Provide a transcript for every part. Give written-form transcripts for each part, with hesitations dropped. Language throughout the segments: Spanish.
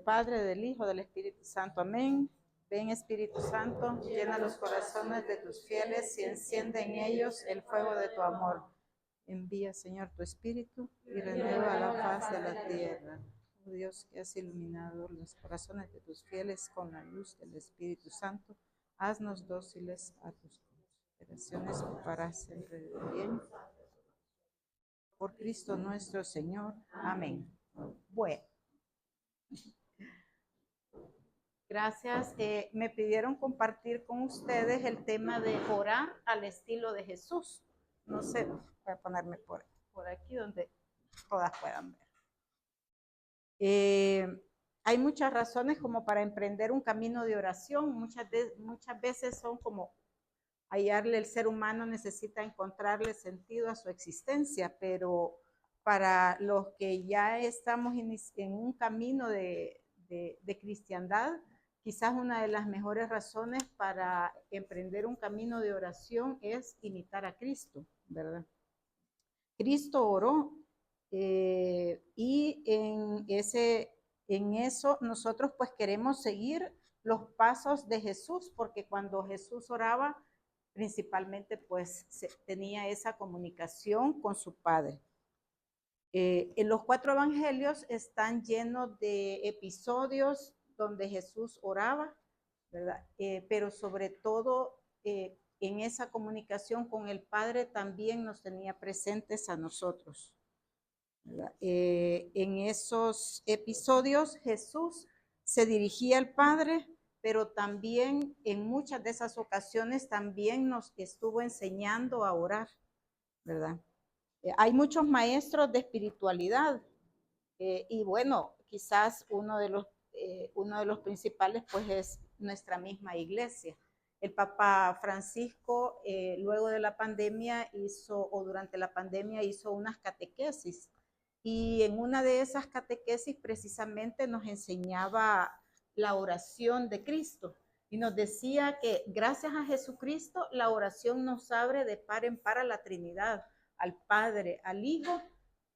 Padre, del Hijo, del Espíritu Santo. Amén. Ven, Espíritu Santo, llena los corazones de tus fieles y enciende en ellos el fuego de tu amor. Envía, Señor, tu Espíritu y renueva la faz de la tierra. Oh Dios, que has iluminado los corazones de tus fieles con la luz del Espíritu Santo, haznos dóciles a tus consideraciones para siempre de bien. Por Cristo nuestro Señor. Amén. Bueno. Gracias. Me pidieron compartir con ustedes el tema de orar al estilo de Jesús. No sé, voy a ponerme por aquí donde todas puedan ver. Hay muchas razones como para emprender un camino de oración. Muchas veces son como hallarle, el ser humano necesita encontrarle sentido a su existencia, pero para los que ya estamos en un camino de cristiandad, quizás una de las mejores razones para emprender un camino de oración es imitar a Cristo, ¿verdad? Cristo oró y en eso nosotros pues queremos seguir los pasos de Jesús, porque cuando Jesús oraba, principalmente pues tenía esa comunicación con su Padre. En los 4 evangelios están llenos de episodios donde Jesús oraba, ¿verdad? Pero sobre todo en esa comunicación con el Padre también nos tenía presentes a nosotros, ¿verdad? En esos episodios Jesús se dirigía al Padre, pero también en muchas de esas ocasiones también nos estuvo enseñando a orar, ¿verdad? Hay muchos maestros de espiritualidad y bueno, quizás uno de los principales pues es nuestra misma iglesia. El Papa Francisco luego de la pandemia durante la pandemia hizo unas catequesis y en una de esas catequesis precisamente nos enseñaba la oración de Cristo y nos decía que gracias a Jesucristo la oración nos abre de par en par a la Trinidad, al Padre, al Hijo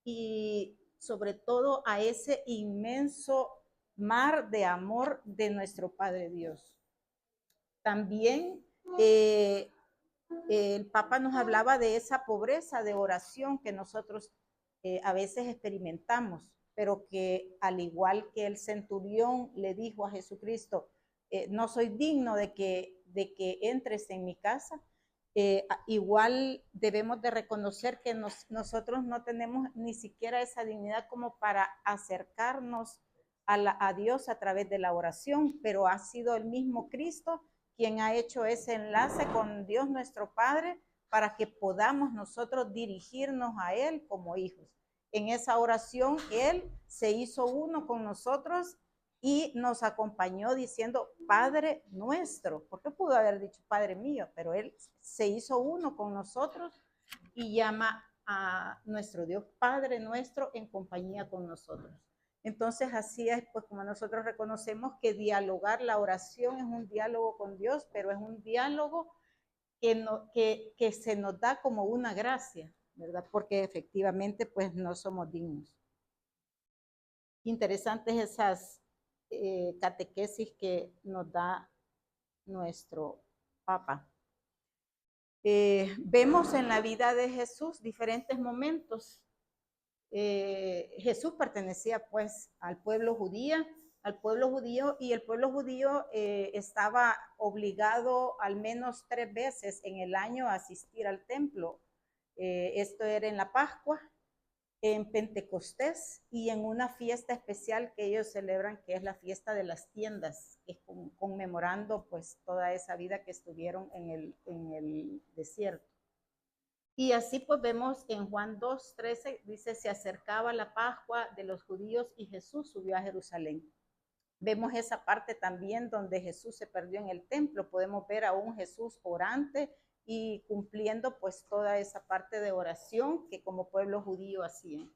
y sobre todo a ese inmenso mar de amor de nuestro Padre Dios. También el Papa nos hablaba de esa pobreza de oración que nosotros a veces experimentamos, pero que al igual que el centurión le dijo a Jesucristo, no soy digno de que entres en mi casa, igual debemos de reconocer que nosotros no tenemos ni siquiera esa dignidad como para acercarnos a Dios a través de la oración, pero ha sido el mismo Cristo quien ha hecho ese enlace con Dios nuestro Padre para que podamos nosotros dirigirnos a Él como hijos. En esa oración Él se hizo uno con nosotros y nos acompañó diciendo Padre nuestro, porque pudo haber dicho Padre mío, pero Él se hizo uno con nosotros y llama a nuestro Dios Padre nuestro en compañía con nosotros. Entonces así es, pues como nosotros reconocemos que dialogar, la oración es un diálogo con Dios, pero es un diálogo que se nos da como una gracia, ¿verdad? Porque efectivamente pues no somos dignos. Interesantes esas catequesis que nos da nuestro Papa. Vemos en la vida de Jesús diferentes momentos. Jesús pertenecía pues al pueblo judío y el pueblo judío estaba obligado al menos 3 veces en el año a asistir al templo. Esto era en la Pascua, en Pentecostés y en una fiesta especial que ellos celebran, que es la fiesta de las tiendas, que es conmemorando pues toda esa vida que estuvieron en el desierto. Y así pues vemos en Juan 2:13, dice, se acercaba la Pascua de los judíos y Jesús subió a Jerusalén. Vemos esa parte también donde Jesús se perdió en el templo. Podemos ver a un Jesús orante y cumpliendo pues toda esa parte de oración que como pueblo judío hacían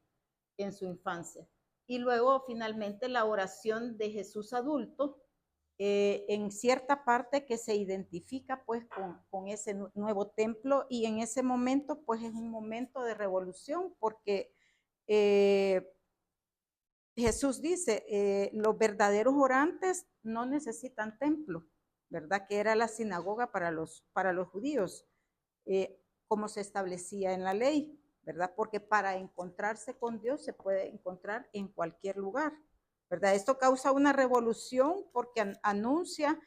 en su infancia. Y luego finalmente la oración de Jesús adulto, en cierta parte que se identifica pues con ese nuevo templo y en ese momento pues es un momento de revolución porque Jesús dice, los verdaderos orantes no necesitan templo, ¿verdad? Que era la sinagoga para los judíos, como se establecía en la ley, ¿verdad? Porque para encontrarse con Dios se puede encontrar en cualquier lugar, ¿verdad? Esto causa una revolución porque anuncia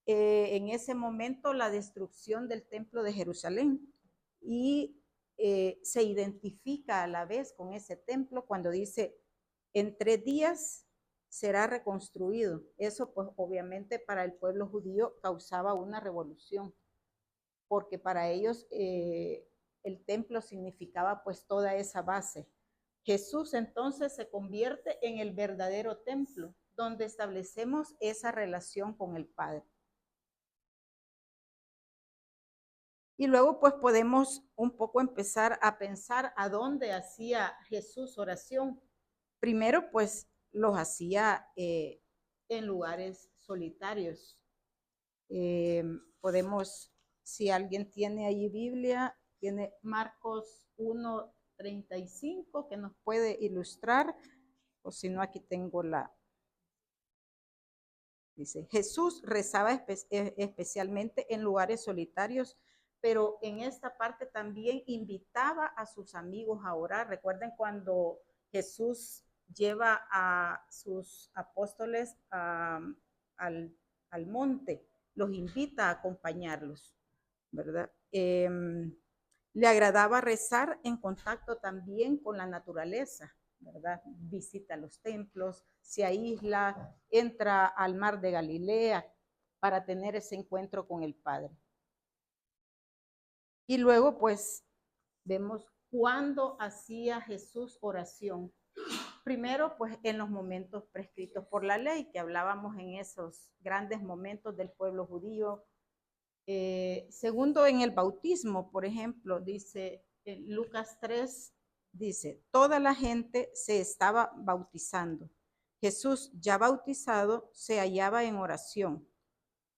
en ese momento la destrucción del templo de Jerusalén y se identifica a la vez con ese templo cuando dice, en 3 días será reconstruido. Eso pues obviamente para el pueblo judío causaba una revolución, porque para ellos el templo significaba pues toda esa base. Jesús entonces se convierte en el verdadero templo, donde establecemos esa relación con el Padre. Y luego pues podemos un poco empezar a pensar a dónde hacía Jesús oración. Primero pues los hacía en lugares solitarios. Podemos, si alguien tiene ahí Biblia, tiene Marcos 1:35 que nos puede ilustrar, o si no aquí tengo dice, Jesús rezaba especialmente en lugares solitarios, pero en esta parte también invitaba a sus amigos a orar. Recuerden cuando Jesús lleva a sus apóstoles al monte, los invita a acompañarlos, ¿verdad? Le agradaba rezar en contacto también con la naturaleza, ¿verdad? Visita los templos, se aísla, entra al mar de Galilea para tener ese encuentro con el Padre. Y luego, pues, vemos cuándo hacía Jesús oración. Primero, pues, en los momentos prescritos por la ley, que hablábamos en esos grandes momentos del pueblo judío. Segundo, en el bautismo, por ejemplo, dice en Lucas 3, dice, toda la gente se estaba bautizando. Jesús, ya bautizado, se hallaba en oración.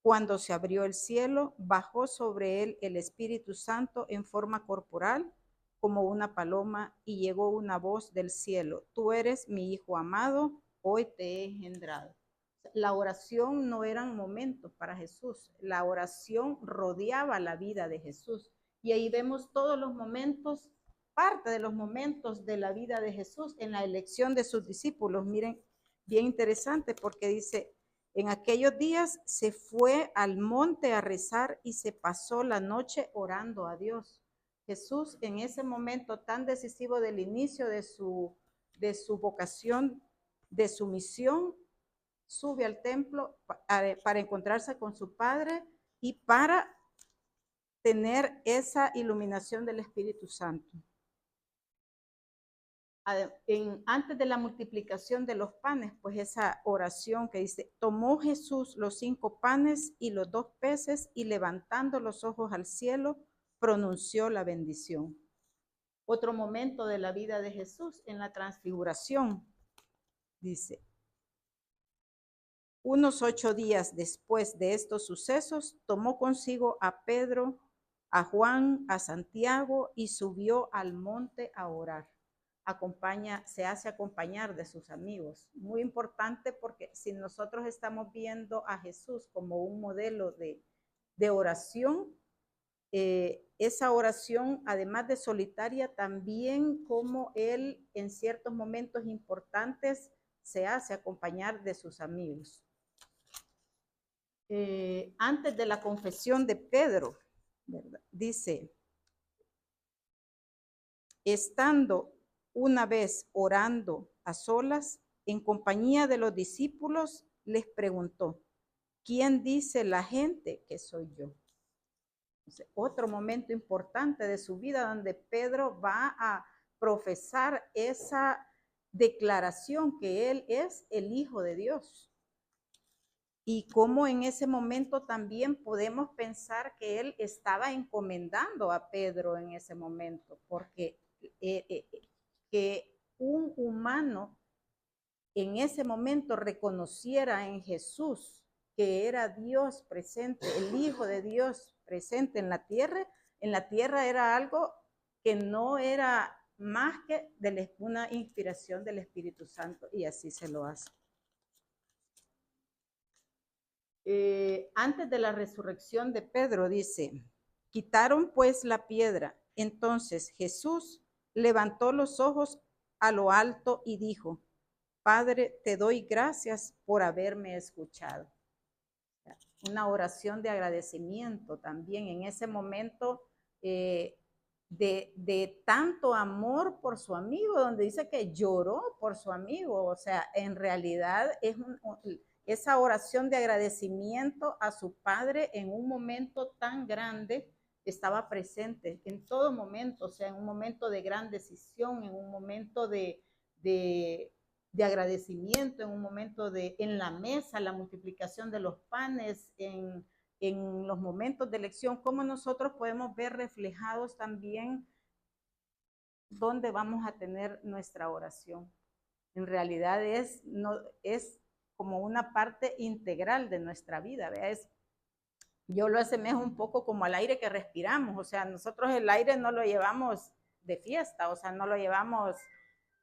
Cuando se abrió el cielo, bajó sobre él el Espíritu Santo en forma corporal, como una paloma, y llegó una voz del cielo, tú eres mi Hijo amado, hoy te he engendrado. La oración no eran momentos para Jesús, la oración rodeaba la vida de Jesús. Y ahí vemos todos los momentos, parte de los momentos de la vida de Jesús en la elección de sus discípulos. Miren, bien interesante porque dice, en aquellos días se fue al monte a rezar y se pasó la noche orando a Dios. Jesús en ese momento tan decisivo del inicio de su vocación, de su misión, sube al templo para encontrarse con su Padre y para tener esa iluminación del Espíritu Santo. Antes de la multiplicación de los panes, pues esa oración que dice, tomó Jesús los 5 panes y los 2 peces y levantando los ojos al cielo, pronunció la bendición. Otro momento de la vida de Jesús en la transfiguración, dice, unos 8 días después de estos sucesos, tomó consigo a Pedro, a Juan, a Santiago y subió al monte a orar. Se hace acompañar de sus amigos. Muy importante porque si nosotros estamos viendo a Jesús como un modelo de oración, esa oración, además de solitaria, también como él en ciertos momentos importantes se hace acompañar de sus amigos. Antes de la confesión de Pedro, ¿verdad? Dice, estando una vez orando a solas, en compañía de los discípulos, les preguntó, ¿quién dice la gente que soy yo? Entonces, otro momento importante de su vida donde Pedro va a profesar esa declaración que él es el Hijo de Dios. Y cómo en ese momento también podemos pensar que él estaba encomendando a Pedro en ese momento, porque que un humano en ese momento reconociera en Jesús que era Dios presente, el Hijo de Dios presente en la tierra era algo que no era más que una inspiración del Espíritu Santo, y así se lo hace. Antes de la resurrección de Pedro, dice, quitaron pues la piedra. Entonces Jesús levantó los ojos a lo alto y dijo, Padre, te doy gracias por haberme escuchado. Una oración de agradecimiento también en ese momento de tanto amor por su amigo, donde dice que lloró por su amigo. O sea, en realidad es esa oración de agradecimiento a su padre en un momento tan grande, estaba presente en todo momento, o sea, en un momento de gran decisión, en un momento de agradecimiento, en un momento en la mesa, la multiplicación de los panes, en los momentos de elección, cómo nosotros podemos ver reflejados también dónde vamos a tener nuestra oración. En realidad es como una parte integral de nuestra vida, ¿vea? Yo lo asemejo un poco como al aire que respiramos, o sea, nosotros el aire no lo llevamos de fiesta, o sea, no lo llevamos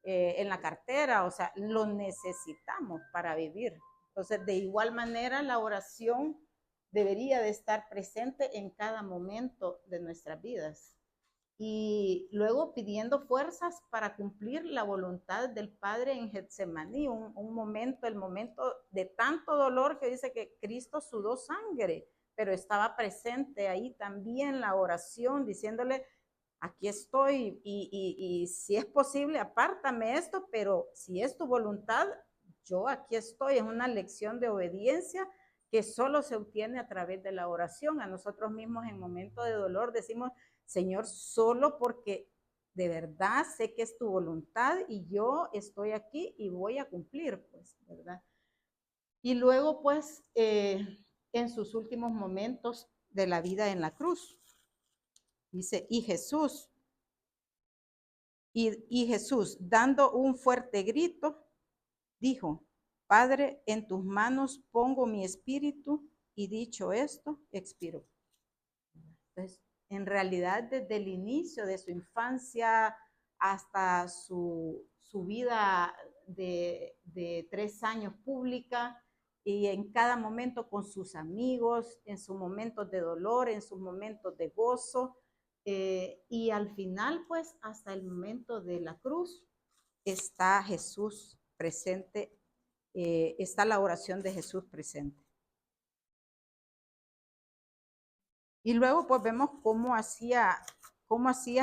en la cartera, o sea, lo necesitamos para vivir. Entonces, de igual manera, la oración debería de estar presente en cada momento de nuestras vidas. Y luego pidiendo fuerzas para cumplir la voluntad del Padre en Getsemaní, un momento, el momento de tanto dolor que dice que Cristo sudó sangre, pero estaba presente ahí también la oración, diciéndole, aquí estoy y si es posible, apártame esto, pero si es tu voluntad, yo aquí estoy. Es una lección de obediencia que solo se obtiene a través de la oración. A nosotros mismos en momentos de dolor decimos, Señor, solo porque de verdad sé que es tu voluntad y yo estoy aquí y voy a cumplir, pues, ¿verdad? Y luego, pues, en sus últimos momentos de la vida en la cruz, dice, y Jesús, dando un fuerte grito, dijo, Padre, en tus manos pongo mi espíritu, y dicho esto, expiró. Entonces, en realidad, desde el inicio de su infancia hasta su vida de 3 años pública, y en cada momento con sus amigos, en sus momentos de dolor, en sus momentos de gozo, y al final, pues, hasta el momento de la cruz, está Jesús presente, está la oración de Jesús presente. Y luego pues vemos cómo hacía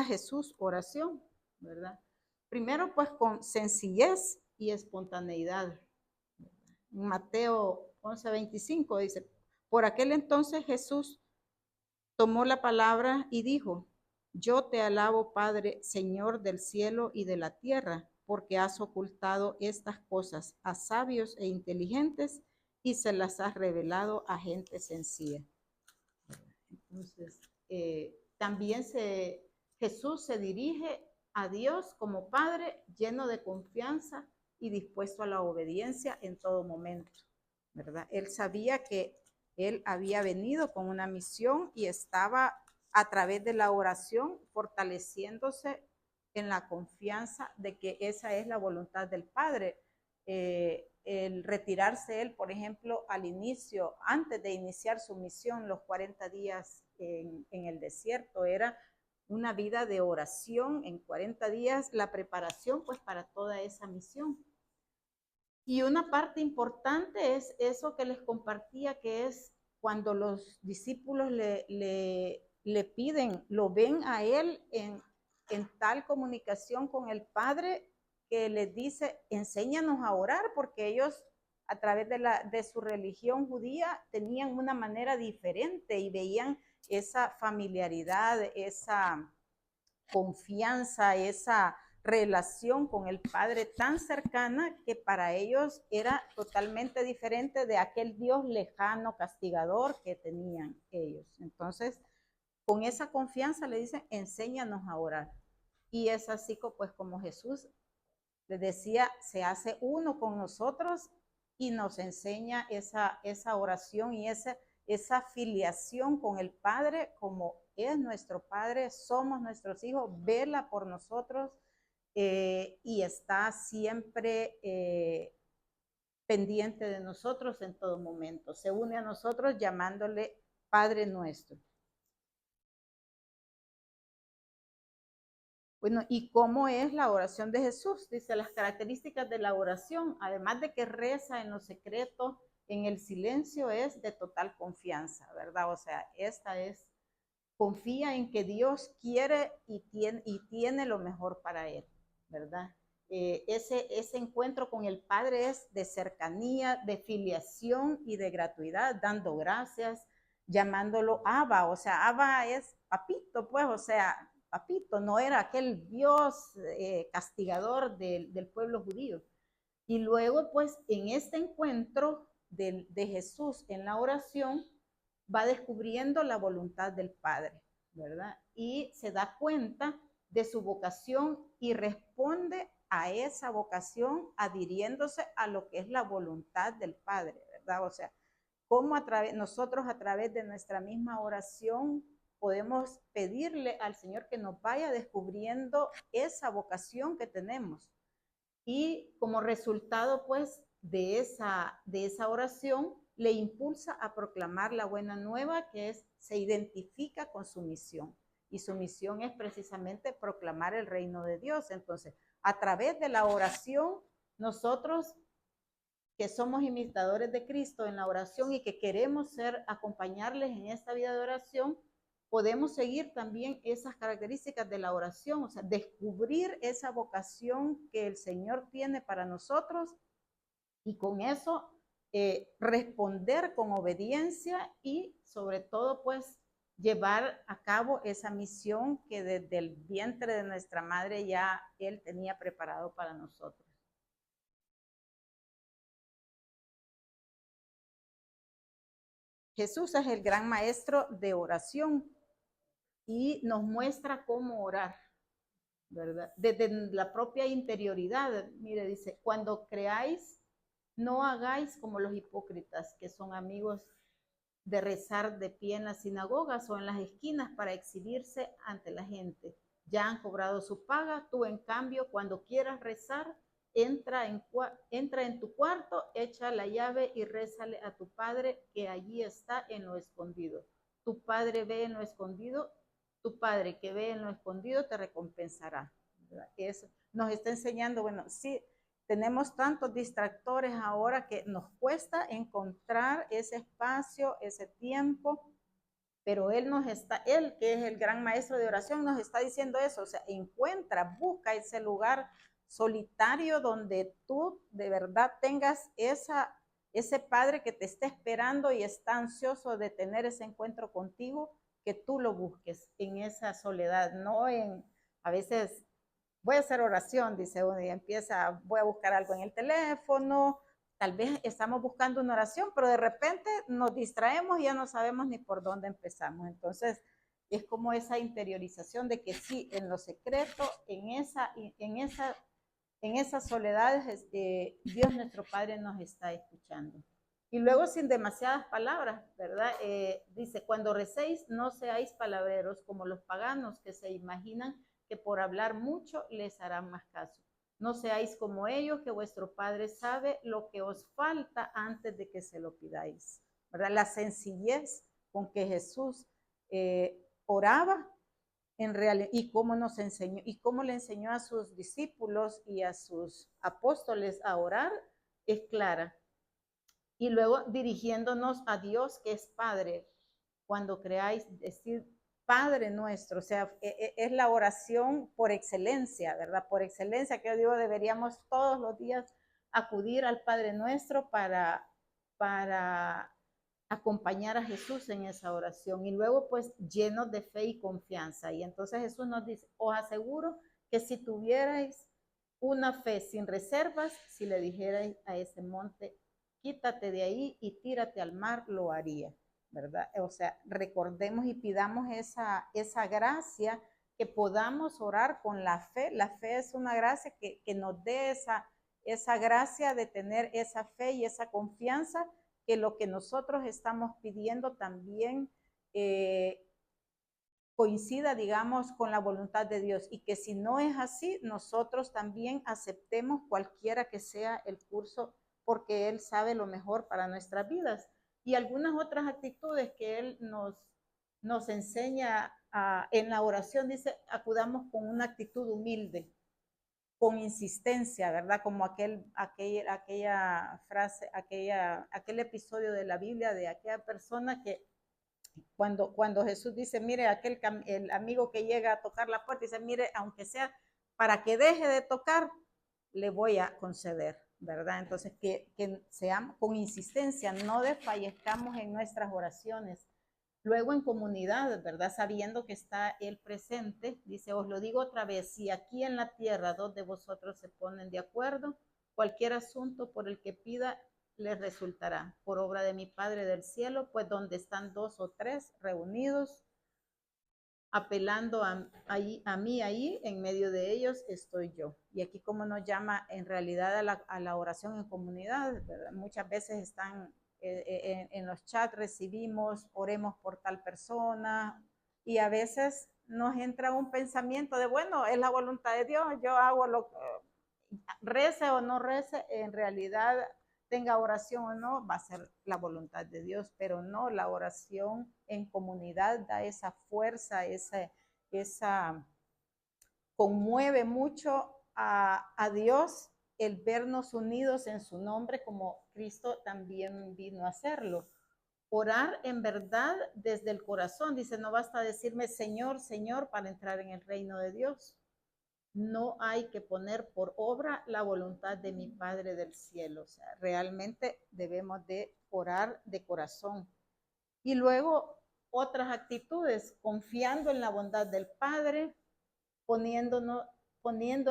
Jesús oración, ¿verdad? Primero pues con sencillez y espontaneidad. En Mateo 11:25 dice, por aquel entonces Jesús tomó la palabra y dijo, yo te alabo, Padre, Señor del cielo y de la tierra, porque has ocultado estas cosas a sabios e inteligentes y se las has revelado a gente sencilla. Entonces, también Jesús se dirige a Dios como Padre lleno de confianza y dispuesto a la obediencia en todo momento, ¿verdad? Él sabía que él había venido con una misión y estaba a través de la oración fortaleciéndose en la confianza de que esa es la voluntad del Padre. El retirarse él, por ejemplo, al inicio, antes de iniciar su misión, los 40 días en el desierto, era una vida de oración en 40 días, la preparación pues para toda esa misión. Y una parte importante es eso que les compartía, que es cuando los discípulos le piden, lo ven a él en tal comunicación con el Padre, que les dice, enséñanos a orar, porque ellos a través de su religión judía tenían una manera diferente y veían esa familiaridad, esa confianza, esa relación con el Padre tan cercana que para ellos era totalmente diferente de aquel Dios lejano, castigador que tenían ellos. Entonces, con esa confianza le dicen, enséñanos a orar. Y es así pues como Jesús les decía, se hace uno con nosotros y nos enseña esa oración y esa filiación con el Padre, como es nuestro Padre, somos nuestros hijos, vela por nosotros, y está siempre pendiente de nosotros en todo momento. Se une a nosotros llamándole Padre nuestro. Bueno, ¿y cómo es la oración de Jesús? Dice, las características de la oración, además de que reza en lo secreto, en el silencio, es de total confianza, ¿verdad? O sea, esta es, confía en que Dios quiere y tiene lo mejor para él, ¿verdad? Ese encuentro con el Padre es de cercanía, de filiación y de gratuidad, dando gracias, llamándolo Abba, o sea, Abba es papito, pues, o sea, papito, no era aquel Dios castigador del pueblo judío. Y luego, pues, en este encuentro de Jesús en la oración, va descubriendo la voluntad del Padre, ¿verdad? Y se da cuenta de su vocación y responde a esa vocación adhiriéndose a lo que es la voluntad del Padre, ¿verdad? O sea, cómo nosotros a través de nuestra misma oración podemos pedirle al Señor que nos vaya descubriendo esa vocación que tenemos. Y como resultado, pues, de esa oración, le impulsa a proclamar la buena nueva, que es, se identifica con su misión. Y su misión es precisamente proclamar el reino de Dios. Entonces, a través de la oración, nosotros que somos imitadores de Cristo en la oración y que queremos acompañarles en esta vida de oración, podemos seguir también esas características de la oración, o sea, descubrir esa vocación que el Señor tiene para nosotros y con eso responder con obediencia y sobre todo pues llevar a cabo esa misión que desde el vientre de nuestra madre ya Él tenía preparado para nosotros. Jesús es el gran maestro de oración y nos muestra cómo orar, ¿verdad? Desde la propia interioridad. Mire, dice, cuando creáis, no hagáis como los hipócritas, que son amigos de rezar de pie en las sinagogas o en las esquinas para exhibirse ante la gente. Ya han cobrado su paga, tú en cambio, cuando quieras rezar, entra en tu cuarto, echa la llave y rézale a tu Padre que allí está en lo escondido. Tu Padre ve en lo escondido, tu Padre que ve en lo escondido te recompensará. Eso nos está enseñando, bueno, sí, tenemos tantos distractores ahora que nos cuesta encontrar ese espacio, ese tiempo, pero él que es el gran maestro de oración, nos está diciendo eso, o sea, encuentra, busca ese lugar solitario donde tú de verdad tengas ese Padre que te está esperando y está ansioso de tener ese encuentro contigo, que tú lo busques en esa soledad, no en, a veces voy a hacer oración, dice uno, y empieza, voy a buscar algo en el teléfono, tal vez estamos buscando una oración, pero de repente nos distraemos y ya no sabemos ni por dónde empezamos. Entonces, es como esa interiorización de que sí, en lo secreto, en esas soledades, Dios nuestro Padre nos está escuchando. Y luego sin demasiadas palabras, ¿verdad? Dice, cuando recéis, no seáis palabreros como los paganos que se imaginan que por hablar mucho les harán más caso. No seáis como ellos, que vuestro Padre sabe lo que os falta antes de que se lo pidáis. ¿Verdad? La sencillez con que Jesús oraba en realidad, y cómo nos enseñó, y cómo le enseñó a sus discípulos y a sus apóstoles a orar, es clara. Y luego dirigiéndonos a Dios, que es Padre, cuando creáis, decir Padre nuestro, o sea, es la oración por excelencia, ¿verdad? Por excelencia, que yo digo, deberíamos todos los días acudir al Padre nuestro para acompañar a Jesús en esa oración. Y luego, pues, llenos de fe y confianza. Y entonces Jesús nos dice, os aseguro que si tuvierais una fe sin reservas, si le dijerais a ese monte, quítate de ahí y tírate al mar, lo haría, ¿verdad? O sea, recordemos y pidamos esa gracia, que podamos orar con la fe. La fe es una gracia que nos dé esa gracia de tener esa fe y esa confianza, que lo que nosotros estamos pidiendo también coincida, digamos, con la voluntad de Dios, y que si no es así, nosotros también aceptemos cualquiera que sea el curso, porque Él sabe lo mejor para nuestras vidas. Y algunas otras actitudes que Él nos enseña en la oración, dice, acudamos con una actitud humilde, con insistencia, ¿verdad? Como aquella frase, aquel episodio de la Biblia de aquella persona que cuando Jesús dice, mire, el amigo que llega a tocar la puerta, dice, mire, aunque sea para que deje de tocar, le voy a conceder, ¿verdad? Entonces, que seamos con insistencia, no desfallezcamos en nuestras oraciones. Luego en comunidad, ¿verdad? Sabiendo que está Él presente, dice, os lo digo otra vez, si aquí en la tierra dos de vosotros se ponen de acuerdo, cualquier asunto por el que pida, les resultará por obra de mi Padre del cielo, pues donde están dos o tres reunidos, apelando a mí ahí, en medio de ellos estoy yo. Y aquí como nos llama en realidad a la oración en comunidad, ¿verdad? Muchas veces están en los chats, recibimos, oremos por tal persona, y a veces nos entra un pensamiento de, bueno, es la voluntad de Dios, yo hago lo que rece o no rece, en realidad tenga oración o no, va a ser la voluntad de Dios, pero no, la oración en comunidad da esa fuerza, esa conmueve mucho a Dios el vernos unidos en su nombre, como Cristo también vino a hacerlo. Orar en verdad desde el corazón, dice, no basta decirme Señor, Señor para entrar en el reino de Dios. No hay que poner por obra la voluntad de mi Padre del cielo. O sea, realmente debemos de orar de corazón. Y luego otras actitudes, confiando en la bondad del Padre, poniendo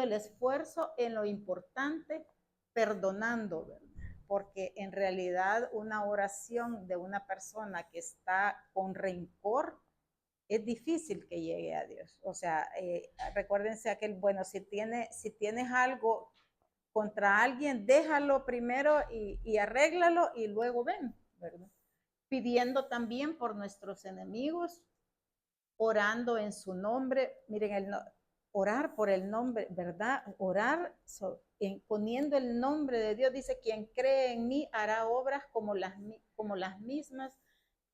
el esfuerzo en lo importante, perdonando, ¿verdad? Porque en realidad una oración de una persona que está con rencor es difícil que llegue a Dios. O sea, recuérdense aquel, bueno, si tienes algo contra alguien, déjalo primero y arréglalo y luego ven, ¿verdad? Pidiendo también por nuestros enemigos, orando en su nombre. Miren, orar por el nombre, ¿verdad? Orar poniendo el nombre de Dios. Dice, quien cree en mí hará obras como las mismas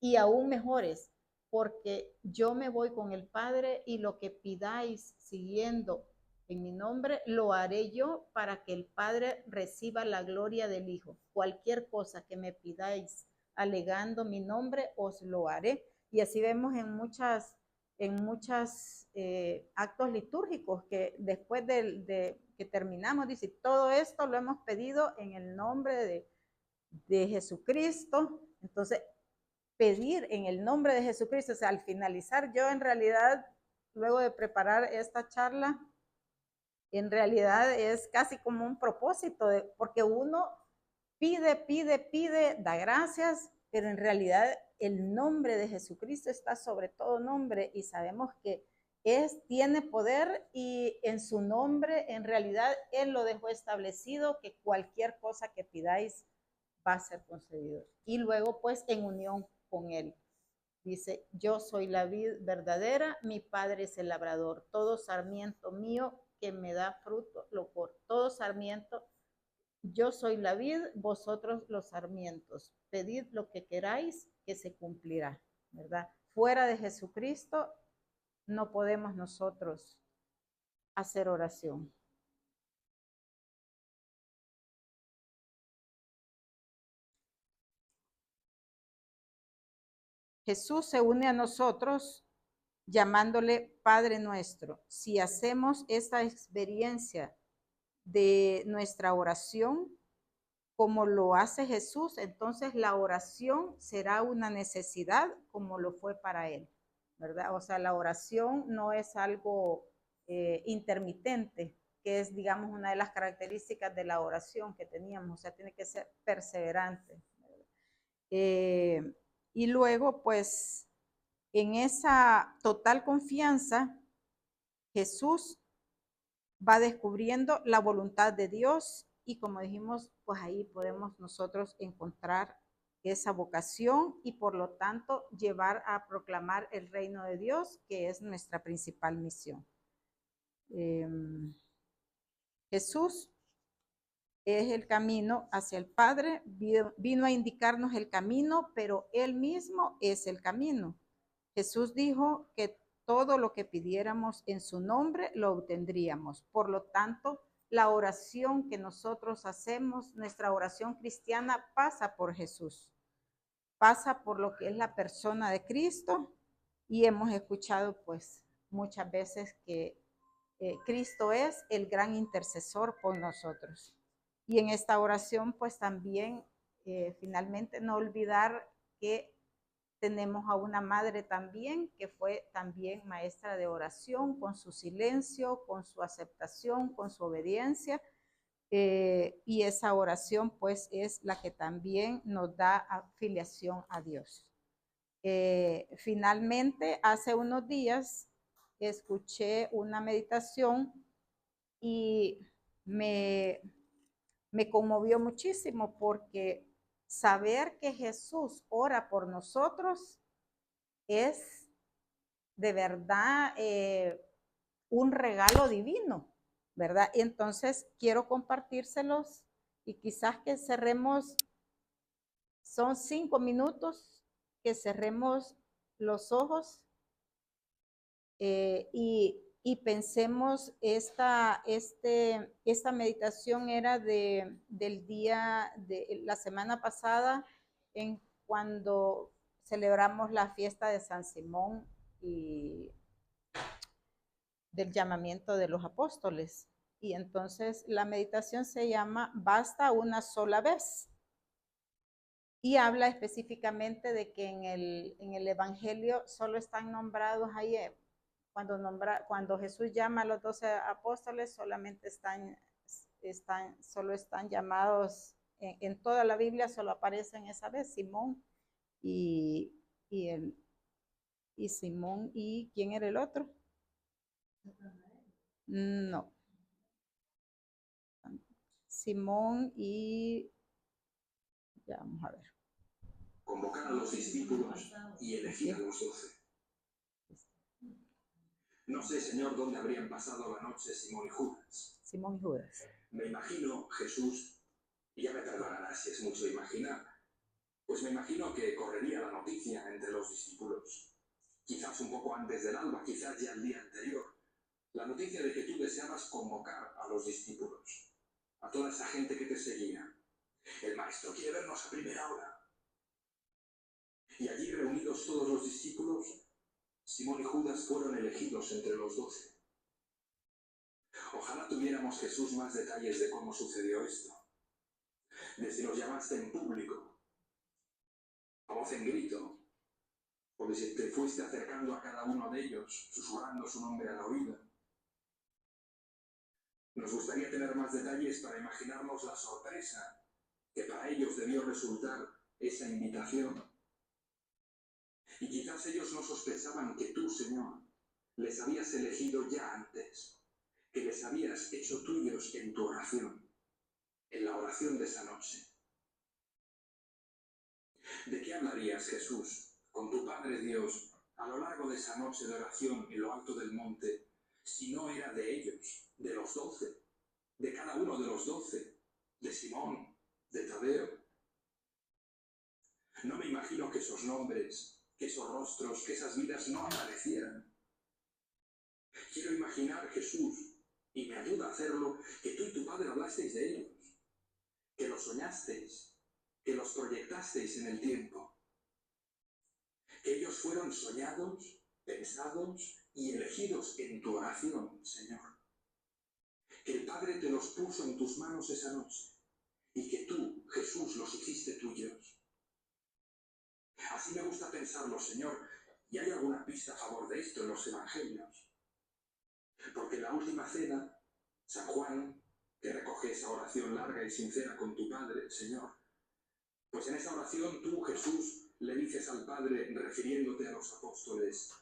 y aún mejores, porque yo me voy con el Padre y lo que pidáis siguiendo en mi nombre, lo haré yo para que el Padre reciba la gloria del Hijo. Cualquier cosa que me pidáis alegando mi nombre, os lo haré. Y así vemos en muchos actos litúrgicos que después de que terminamos, dice, todo esto lo hemos pedido en el nombre de Jesucristo. Entonces, pedir en el nombre de Jesucristo, o sea, al finalizar, yo en realidad, luego de preparar esta charla, en realidad es casi como un propósito, porque uno pide, da gracias, pero en realidad el nombre de Jesucristo está sobre todo nombre y sabemos que tiene poder y en su nombre, en realidad, Él lo dejó establecido que cualquier cosa que pidáis va a ser concedido. Y luego, pues, en unión con Él. Dice, yo soy la vid verdadera, mi Padre es el labrador. Todo sarmiento mío que me da fruto, lo corto. Todo sarmiento, yo soy la vid, vosotros los sarmientos. Pedid lo que queráis, que se cumplirá, ¿verdad? Fuera de Jesucristo no podemos nosotros hacer oración. Jesús se une a nosotros llamándole Padre nuestro. Si hacemos esta experiencia de nuestra oración como lo hace Jesús, entonces la oración será una necesidad como lo fue para él, ¿verdad? O sea, la oración no es algo intermitente, que es, digamos, una de las características de la oración que teníamos, o sea, tiene que ser perseverante. Y luego, pues, en esa total confianza, Jesús va descubriendo la voluntad de Dios y como dijimos, pues ahí podemos nosotros encontrar esa vocación y por lo tanto llevar a proclamar el reino de Dios, que es nuestra principal misión. Jesús es el camino hacia el Padre, vino a indicarnos el camino, pero Él mismo es el camino. Jesús dijo que todo lo que pidiéramos en su nombre lo obtendríamos. Por lo tanto, la oración que nosotros hacemos, nuestra oración cristiana, pasa por Jesús, pasa por lo que es la persona de Cristo, y hemos escuchado pues muchas veces que Cristo es el gran intercesor por nosotros. Y en esta oración pues también finalmente no olvidar que tenemos a una madre también que fue también maestra de oración, con su silencio, con su aceptación, con su obediencia. Y esa oración pues es la que también nos da afiliación a Dios. Finalmente, hace unos días escuché una meditación y me conmovió muchísimo, porque saber que Jesús ora por nosotros es de verdad un regalo divino, ¿verdad? Y entonces quiero compartírselos y quizás que cerremos, son 5 minutos, que cerremos los ojos y pensemos, esta meditación era del día de la semana pasada, en cuando celebramos la fiesta de San Simón y del llamamiento de los apóstoles. Y entonces la meditación se llama Basta una sola vez. Y habla específicamente de que en el Evangelio solo están nombrados ahí, cuando Jesús llama a los 12 apóstoles, solamente solo están llamados, en toda la Biblia solo aparecen esa vez Simón y Simón, y ¿quién era el otro? No. Simón y ya vamos a ver. Convocar a los discípulos y elegir a los 12. No sé, Señor, dónde habrían pasado la noche Simón y Judas. Simón y Judas. Me imagino, Jesús, y ya me perdonarás si es mucho imaginar, pues me imagino que correría la noticia entre los discípulos, quizás un poco antes del alba, quizás ya el día anterior, la noticia de que tú deseabas convocar a los discípulos, a toda esa gente que te seguía. El Maestro quiere vernos a primera hora. Y allí reunidos todos los discípulos, Simón y Judas fueron elegidos entre los 12. Ojalá tuviéramos, Jesús, más detalles de cómo sucedió esto. De si los llamaste en público, a voz en grito, o de si te fuiste acercando a cada uno de ellos, susurrando su nombre al oído. Nos gustaría tener más detalles para imaginarnos la sorpresa que para ellos debió resultar esa invitación. Y quizás ellos no sospechaban que tú, Señor, les habías elegido ya antes, que les habías hecho tuyos en tu oración, en la oración de esa noche. ¿De qué hablarías, Jesús, con tu Padre Dios a lo largo de esa noche de oración en lo alto del monte, si no era de ellos, de los 12, de cada uno de los 12, de Simón, de Tadeo? No me imagino que esos nombres, que esos rostros, que esas vidas no aparecieran. Quiero imaginar, Jesús, y me ayuda a hacerlo, que tú y tu Padre hablasteis de ellos, que los soñasteis, que los proyectasteis en el tiempo, que ellos fueron soñados, pensados y elegidos en tu oración, Señor. Que el Padre te los puso en tus manos esa noche y que tú, Jesús, los hiciste tuyos. Así me gusta pensarlo, Señor, y hay alguna pista a favor de esto en los evangelios. Porque en la última cena, San Juan, que recoge esa oración larga y sincera con tu Padre, Señor, pues en esa oración tú, Jesús, le dices al Padre, refiriéndote a los apóstoles: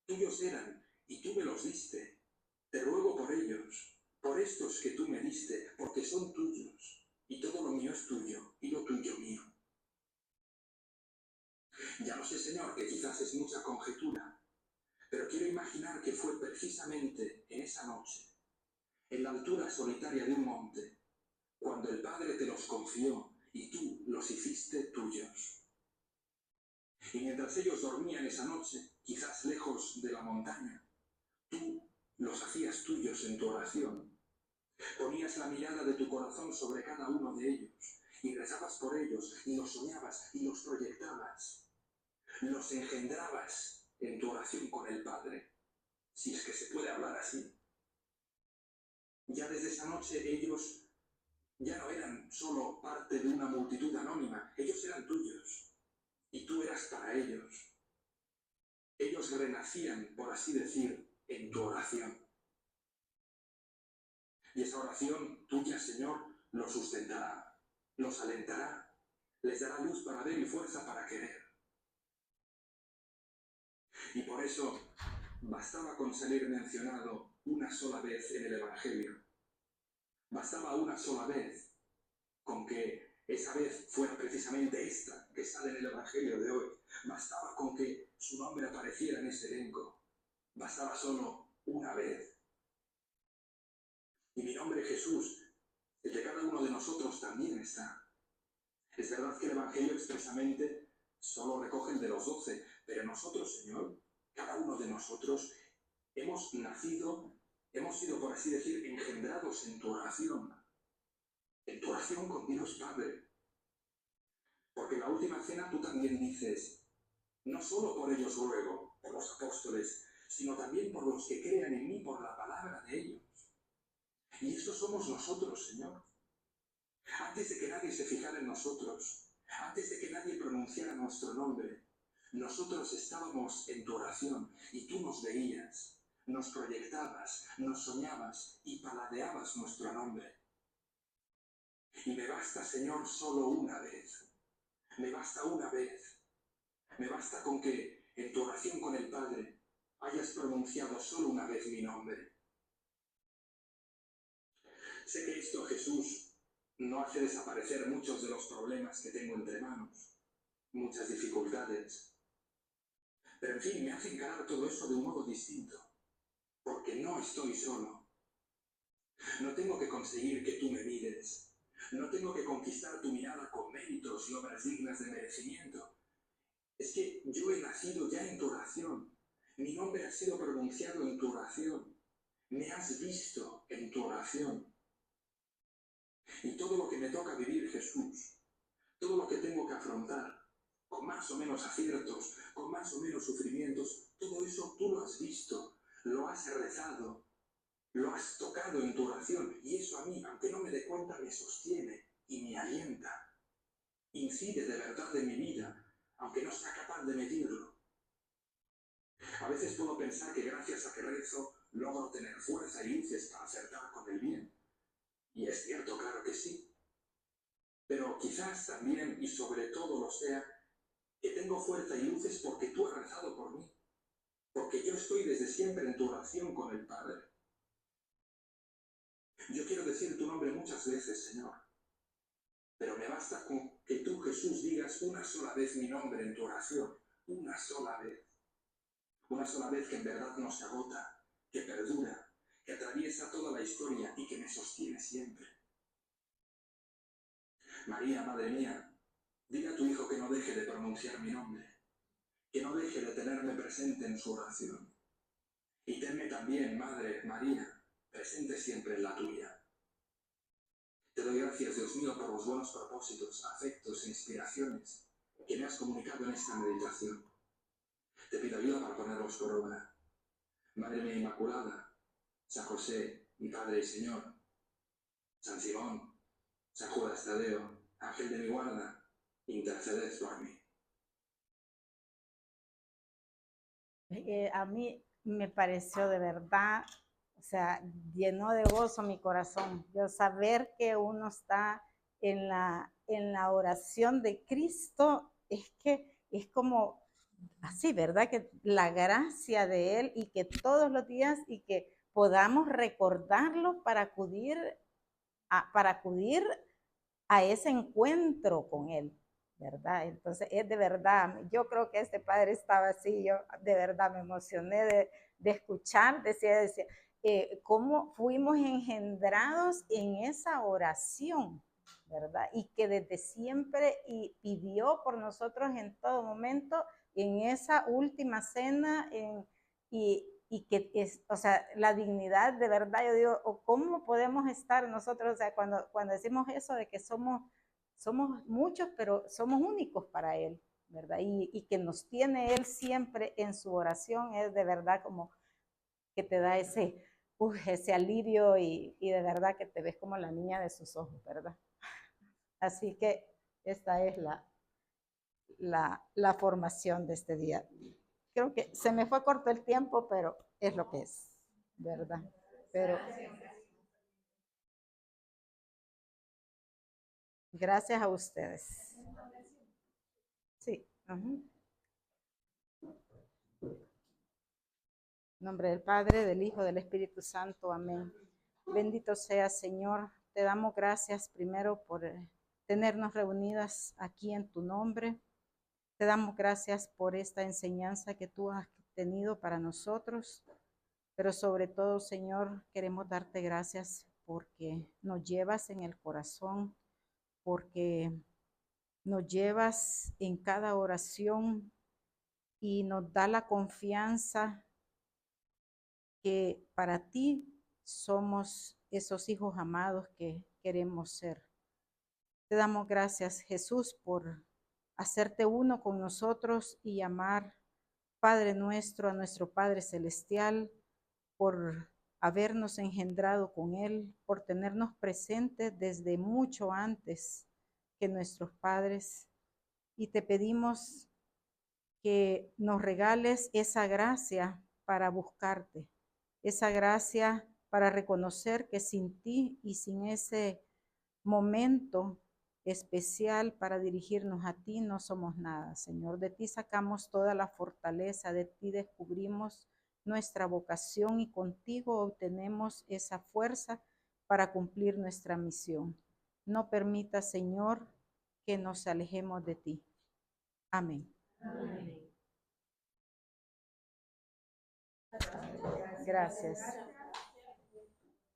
tuyos eran y tú me los diste. Te ruego por ellos, por estos que tú me diste, porque son tuyos, y todo lo mío es tuyo, y lo tuyo mío. Ya lo sé, Señor, que quizás es mucha conjetura, pero quiero imaginar que fue precisamente en esa noche, en la altura solitaria de un monte, cuando el Padre te los confió y tú los hiciste tuyos. Y mientras ellos dormían esa noche, quizás lejos de la montaña, tú los hacías tuyos en tu oración. Ponías la mirada de tu corazón sobre cada uno de ellos y rezabas por ellos y los soñabas y los proyectabas. Los engendrabas en tu oración con el Padre, si es que se puede hablar así. Ya desde esa noche ellos ya no eran solo parte de una multitud anónima, ellos eran tuyos y tú eras para ellos. Ellos renacían, por así decir, en tu oración. Y esa oración tuya, Señor, los sustentará, los alentará, les dará luz para ver y fuerza para querer. Y por eso bastaba con salir mencionado una sola vez en el Evangelio. Bastaba una sola vez con que esa vez fuera precisamente esta que sale en el Evangelio de hoy. Bastaba con que su nombre apareciera en ese elenco. Bastaba solo una vez. Y mi nombre, Jesús, el de cada uno de nosotros también está. Es verdad que el Evangelio expresamente solo recoge el de los 12, pero nosotros, Señor, cada uno de nosotros, hemos nacido, hemos sido, por así decir, engendrados en tu oración con Dios Padre. Porque en la última cena tú también dices, no solo por ellos ruego, por los apóstoles, sino también por los que crean en mí por la palabra de ellos. Y estos somos nosotros, Señor. Antes de que nadie se fijara en nosotros, antes de que nadie pronunciara nuestro nombre, nosotros estábamos en tu oración y tú nos veías, nos proyectabas, nos soñabas y paladeabas nuestro nombre. Y me basta, Señor, solo una vez. Me basta una vez. Me basta con que en tu oración con el Padre hayas pronunciado solo una vez mi nombre. Sé que esto, Jesús, no hace desaparecer muchos de los problemas que tengo entre manos, muchas dificultades. Pero en fin, me hace encarar todo eso de un modo distinto, porque no estoy solo. No tengo que conseguir que tú me mires. No tengo que conquistar tu mirada con méritos y obras dignas de merecimiento. Es que yo he nacido ya en tu oración. Mi nombre ha sido pronunciado en tu oración. Me has visto en tu oración. Y todo lo que me toca vivir, Jesús, todo lo que tengo que afrontar, con más o menos aciertos, con más o menos sufrimientos, todo eso tú lo has visto, lo has rezado, lo has tocado en tu oración. Y eso a mí, aunque no me dé cuenta, me sostiene y me alienta. Incide de verdad en mi vida, aunque no sea capaz de medirlo. A veces puedo pensar que gracias a que rezo logro tener fuerza y luces para acertar con el bien. Y es cierto, claro que sí. Pero quizás también y sobre todo lo sea que tengo fuerza y luces porque tú has rezado por mí. Porque yo estoy desde siempre en tu oración con el Padre. Yo quiero decir tu nombre muchas veces, Señor. Pero me basta con que tú, Jesús, digas una sola vez mi nombre en tu oración. Una sola vez. Una sola vez que en verdad no se agota, que perdura, que atraviesa toda la historia y que me sostiene siempre. María, Madre mía, dile a tu Hijo que no deje de pronunciar mi nombre, que no deje de tenerme presente en su oración. Y tenme también, Madre María, presente siempre en la tuya. Te doy gracias, Dios mío, por los buenos propósitos, afectos e inspiraciones que me has comunicado en esta meditación. Te pido ayuda para ponerlos por obra. Madre mía Inmaculada, San José, mi Padre y Señor, San Simón, San Judas Tadeo, Ángel de mi guarda, interceded por mí. A mí me pareció de verdad, o sea, llenó de gozo mi corazón. Yo saber que uno está en la oración de Cristo, es que es como así, ¿verdad? Que la gracia de Él y que todos los días y que podamos recordarlo para acudir a ese encuentro con Él. ¿verdad? Entonces, es de verdad, yo creo que este padre estaba así, yo de verdad me emocioné de escuchar, decía, cómo fuimos engendrados en esa oración, ¿verdad? Y que desde siempre y pidió por nosotros en todo momento, en esa última cena, y que es, o sea, la dignidad de verdad, yo digo, o cómo podemos estar nosotros, o sea, cuando decimos eso de que somos muchos, pero somos únicos para Él, ¿verdad? Y que nos tiene Él siempre en su oración, es de verdad como que te da ese alivio y de verdad que te ves como la niña de sus ojos, ¿verdad? Así que esta es la formación de este día. Creo que se me fue corto el tiempo, pero es lo que es, ¿verdad? Pero gracias a ustedes. Sí. Uh-huh. En nombre del Padre, del Hijo, del Espíritu Santo. Amén. Bendito sea, Señor. Te damos gracias primero por tenernos reunidas aquí en tu nombre. Te damos gracias por esta enseñanza que tú has tenido para nosotros. Pero sobre todo, Señor, queremos darte gracias porque nos llevas en el corazón, porque nos llevas en cada oración y nos da la confianza que para ti somos esos hijos amados que queremos ser. Te damos gracias, Jesús, por hacerte uno con nosotros y amar, Padre nuestro, a nuestro Padre Celestial, por habernos engendrado con Él, por tenernos presentes desde mucho antes que nuestros padres. Y te pedimos que nos regales esa gracia para buscarte, esa gracia para reconocer que sin ti y sin ese momento especial para dirigirnos a ti no somos nada, Señor. De ti sacamos toda la fortaleza, de ti descubrimos nuestra vocación y contigo obtenemos esa fuerza para cumplir nuestra misión. No permita, Señor, que nos alejemos de ti. Amén. Amén. Gracias.